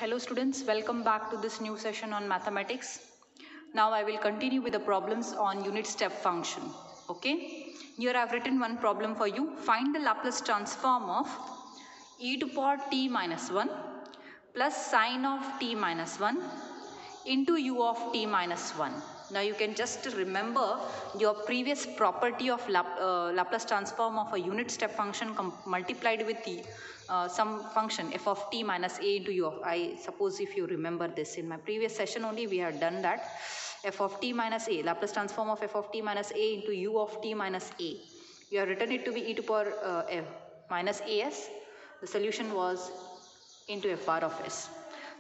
Hello students, welcome back to this new session on mathematics. Now I will continue with the problems on unit step function. Okay, here I have written one problem for you. Find the Laplace transform of e to power t minus 1 plus sine of t minus 1 into u of t minus 1. Now you can just remember your previous property of Laplace transform of a unit step function multiplied with the some function f of t minus a into u of I. Suppose if you remember this, in my previous session only we had done that. F of t minus a, Laplace transform of f of t minus a into u of t minus a. You have written it to be e to power f minus as. The solution was into f bar of s.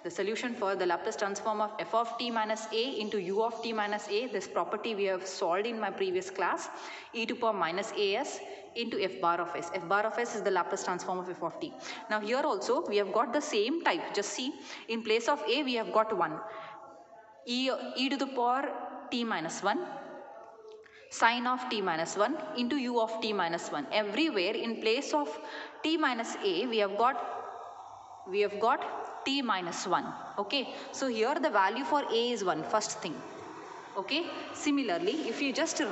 The solution for the Laplace transform of f of t minus a into u of t minus a, this property we have solved in my previous class, e to power minus as into f bar of s. F bar of s is the Laplace transform of f of t. Now here also we have got the same type. Just see, in place of a we have got 1. E to the power t minus 1 sine of t minus 1 into u of t minus 1. Everywhere in place of t minus a we have got t minus 1. Okay, so here the value for a is 1, first thing. Okay, similarly if you just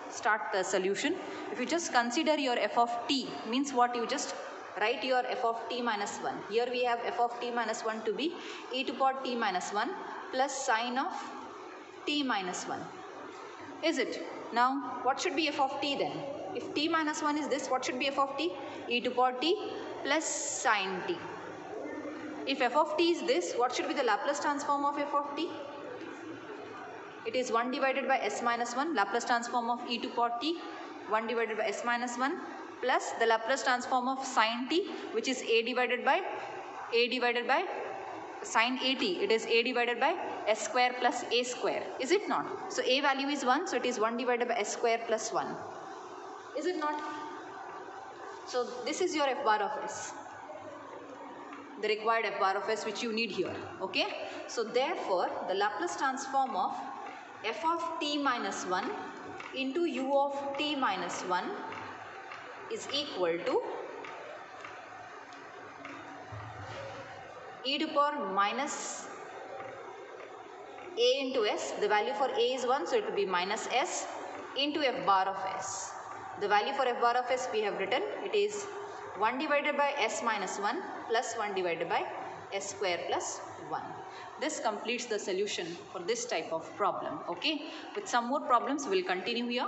start the solution, if you just consider your f of t, means what, you just write your f of t minus 1. Here we have f of t minus 1 to be e to power t minus 1 plus sine of t minus 1. Is it? Now what should be f of t then? If t minus 1 is this, what should be f of t? E to power t plus sine t. If f of t is this, what should be the Laplace transform of f of t? It is 1 divided by s minus 1, Laplace transform of e to power t, 1 divided by s minus 1 plus the Laplace transform of sine t, which is a divided by sine at. It is a divided by s square plus a square. Is it not? So a value is 1, so it is 1 divided by s square plus 1. Is it not? So this is your f bar of s, the required f bar of s which you need here. Okay, so therefore the Laplace transform of f of t minus 1 into u of t minus 1 is equal to e to power minus a into s. The value for a is 1, so it will be minus s into f bar of s. The value for f bar of s we have written, it is 1 divided by s minus 1 plus 1 divided by s square plus 1. This completes the solution for this type of problem. Okay, with some more problems we will continue here.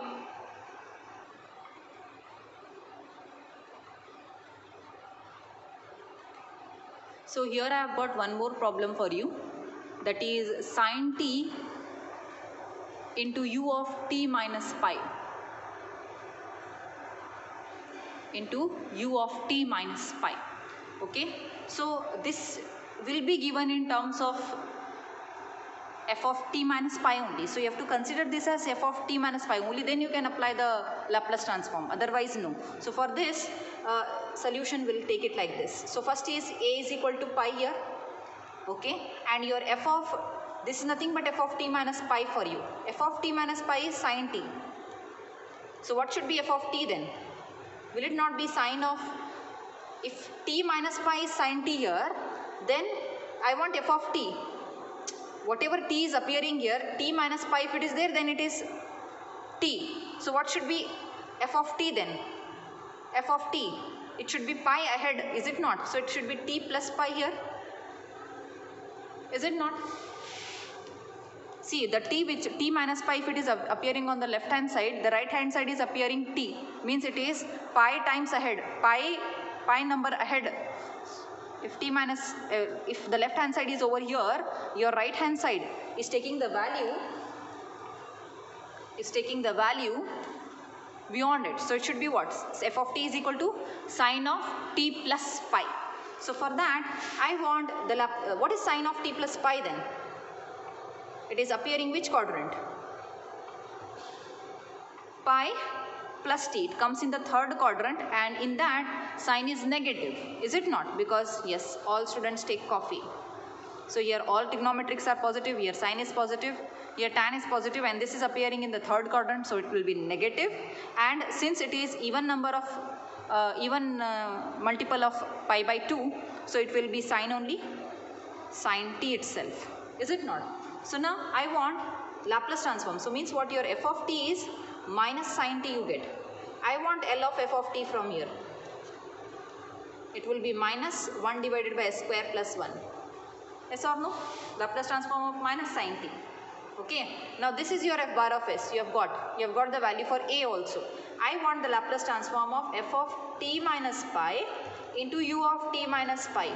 So here I have got one more problem for you, that is sine t into u of t minus pi into u of t minus pi. Okay, so this will be given in terms of f of t minus pi only. So you have to consider this as f of t minus pi only, then you can apply the Laplace transform, otherwise no. So for this solution will take it like this. So first is a is equal to pi here. Okay, and your f of this is nothing but f of t minus pi for you. F of t minus pi is sine t. So what should be f of t then? Will it not be sine of, if t minus pi is sine t here, then I want f of t. Whatever t is appearing here, t minus pi if it is there, then it is t. So what should be f of t then? F of t, it should be pi ahead, is it not? So it should be t plus pi here. Is it not? See, the t which t minus pi, if it is appearing on the left hand side, the right hand side is appearing t, means it is pi times ahead, pi number ahead. If t minus, if the left hand side is over here, your right hand side is taking the value, beyond it. So it should be what? F of t is equal to sine of t plus pi. So for that I want the what is sine of t plus pi then? It is appearing which quadrant? Pi plus t, it comes in the third quadrant, and in that sign is negative, is it not? Because yes, all students take coffee. So here all trigonometrics are positive, here sine is positive, here tan is positive, and this is appearing in the third quadrant, so it will be negative. And since it is even number of multiple of pi by 2, So it will be sine only, sine t itself, is it not? So now I want Laplace transform. So means what, your f of t is minus sine t you get. I want L of f of t from here. It will be minus 1 divided by s square plus 1. Yes or no? Laplace transform of minus sine t. Okay. Now this is your f bar of s. You have got the value for a also. I want the Laplace transform of f of t minus pi into u of t minus pi.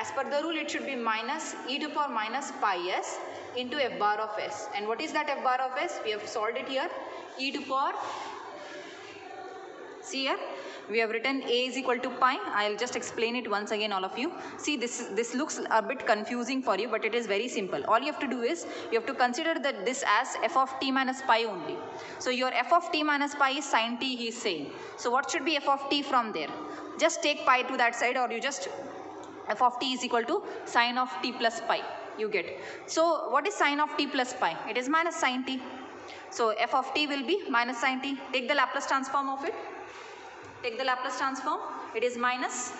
As per the rule, it should be minus e to power minus pi s into f bar of s. And what is that f bar of s? We have solved it here. E to power, see here, we have written a is equal to pi. I'll just explain it once again, all of you. See, this looks a bit confusing for you, but it is very simple. All you have to do is, you have to consider that this as f of t minus pi only. So your f of t minus pi is sine t, he is saying. So what should be f of t from there? Just take pi to that side, or you just, f of t is equal to sine of t plus pi, you get. So what is sine of t plus pi? It is minus sine t. So f of t will be minus sine t. Take the Laplace transform of it. Take the Laplace transform. It is minus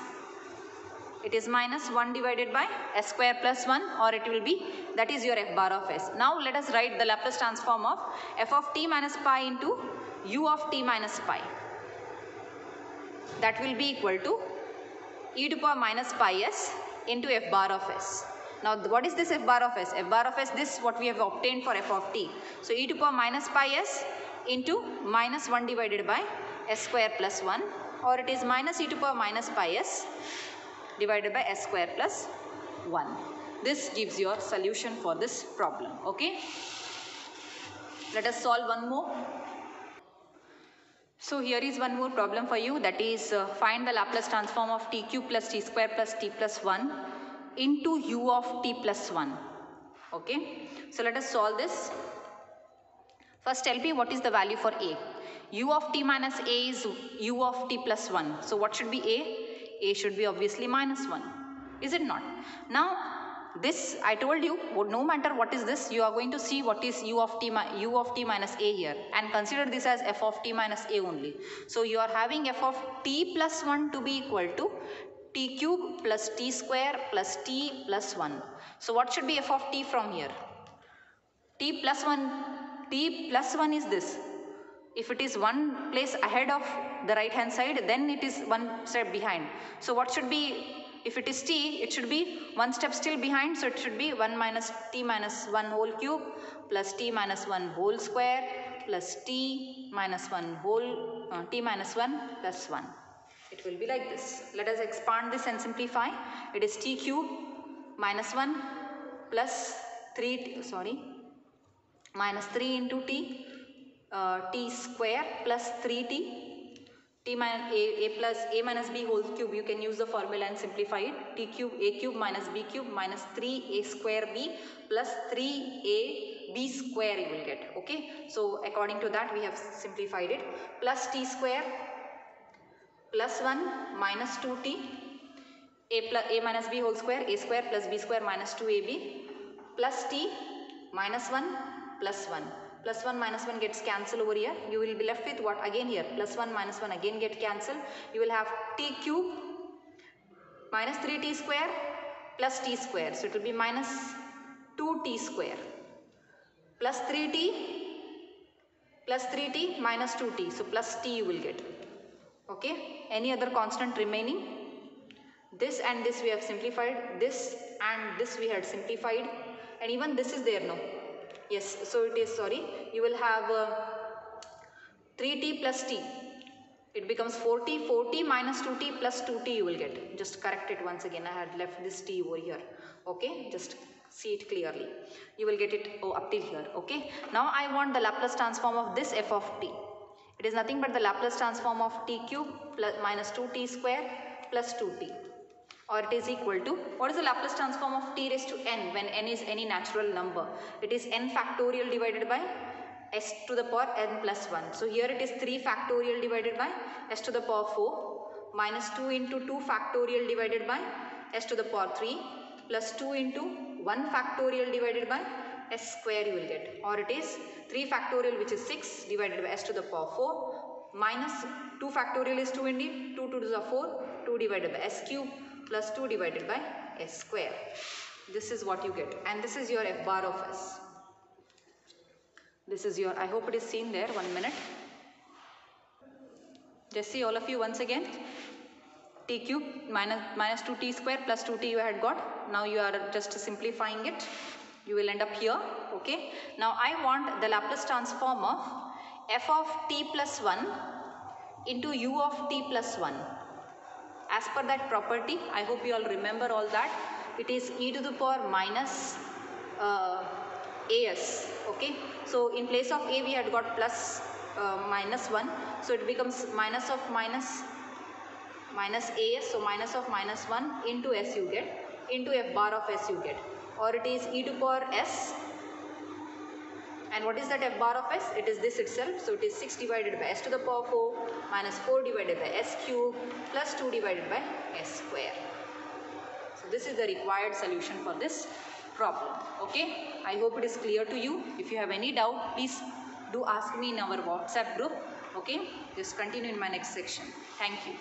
1 divided by s square plus 1, or it will be, that is your f bar of s. Now let us write the Laplace transform of f of t minus pi into u of t minus pi. That will be equal to e to power minus pi s into f bar of s. Now what is this f bar of s? F bar of s, this what we have obtained for f of t. So e to power minus pi s into minus 1 divided by s square plus 1, or it is minus e to power minus pi s divided by s square plus 1. This gives your solution for this problem. Okay. Let us solve one more. So here is one more problem for you, that is find the Laplace transform of t cube plus t square plus t plus 1 into u of t plus 1. Okay. So let us solve this. First tell me what is the value for a. U of t minus a is u of t plus 1. So what should be a? A should be obviously minus 1. Is it not? Now this I told you, no matter what is this, you are going to see what is u of t minus a here, and consider this as f of t minus a only. So you are having f of t plus 1 to be equal to t cube plus t square plus t plus 1. So what should be f of t from here? T plus 1 is this. If it is one place ahead of the right hand side, then it is one step behind. So what should be, if it is t, it should be one step still behind. So it should be 1 minus t minus 1 whole cube plus t minus 1 whole square plus t minus 1 plus 1. It will be like this. Let us expand this and simplify. It is t cube minus 1 plus 3, minus 3 into t. T square plus 3t, t minus a plus a minus b whole cube. You can use the formula and simplify it. T cube a cube minus b cube minus 3a square b plus 3a b square you will get. Okay. So according to that we have simplified it. Plus t square plus 1 minus 2t, a minus b whole square, a square plus b square minus 2ab plus t minus 1 plus 1. Plus 1 minus 1 gets cancelled over here. You will be left with what again here? Plus 1 minus 1 again get cancelled. You will have t cube minus 3t square plus t square. So it will be minus 2t square plus 3t minus 2t. So plus t you will get. Okay. Any other constant remaining? This and this we have simplified. This and this we had simplified. And even this is there now. Yes, so it is, you will have 3t plus t. It becomes 4t minus 2t plus 2t you will get. Just correct it once again. I had left this t over here. Okay, just see it clearly. You will get it up till here. Okay, now I want the Laplace transform of this f of t. It is nothing but the Laplace transform of t cube plus minus 2t square plus 2t. Or it is equal to, what is the Laplace transform of t raised to n when n is any natural number? It is n factorial divided by s to the power n plus 1. So here it is 3 factorial divided by s to the power 4 minus 2 into 2 factorial divided by s to the power 3 plus 2 into 1 factorial divided by s square you will get. Or it is 3 factorial, which is 6, divided by s to the power 4 minus 2 factorial is 2 indeed, 2 to the 4, 2 divided by s cube plus 2 divided by s square. This is what you get, and this is your f bar of s. This is your, I hope it is seen there, 1 minute. Just see all of you once again. T cube minus 2t square plus 2t you had got. Now you are just simplifying it. You will end up here. Okay. Now I want the Laplace transform of f of t plus 1 into u of t plus 1. As per that property, I hope you all remember all that. It is e to the power minus as. Okay. So in place of a we had got plus minus 1. So it becomes minus of minus as. So minus of minus 1 into s you get, into f bar of s you get. Or it is e to power s. And what is that f bar of s? It is this itself. So it is 6 divided by s to the power 4 minus 4 divided by s cube plus 2 divided by s square. So this is the required solution for this problem. Okay. I hope it is clear to you. If you have any doubt, please do ask me in our WhatsApp group. Okay. Just continue in my next section. Thank you.